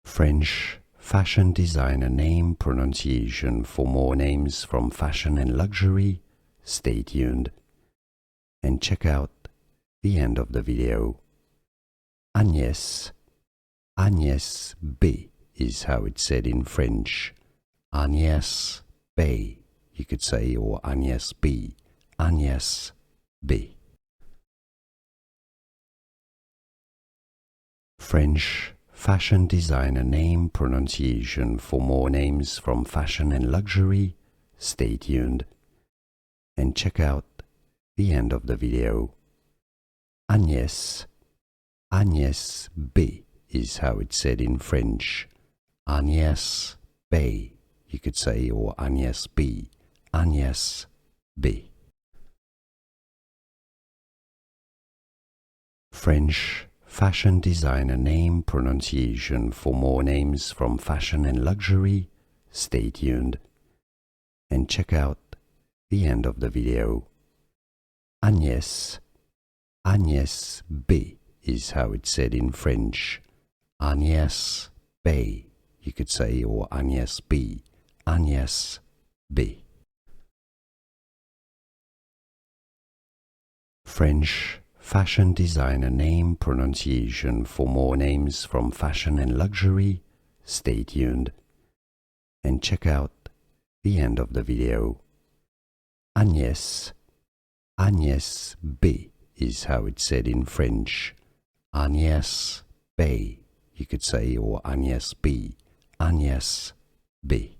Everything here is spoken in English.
French fashion designer name pronunciation. For more names from fashion and luxury, stay tuned and check out the end of the video. Agnès, Agnès B is how it's said in French. Agnès B, you could say, or Agnès B. Agnès B. French fashion designer name pronunciation. For more names from fashion and luxury, stay tuned and check out the end of the video. Agnès, Agnès B is how it's said in French. Agnès B, you could say, or Agnès B. Agnès B. French fashion designer name pronunciation. For more names from fashion and luxury, stay tuned and check out the end of the video. Agnès, Agnès B is how it's said in French. Agnès B, you could say, or Agnès B. Agnès B. French fashion designer name pronunciation. For more names from fashion and luxury, stay tuned and check out the end of the video. Agnès, Agnès B is how it's said in French. Agnès B, you could say, or Agnès B. Agnès B.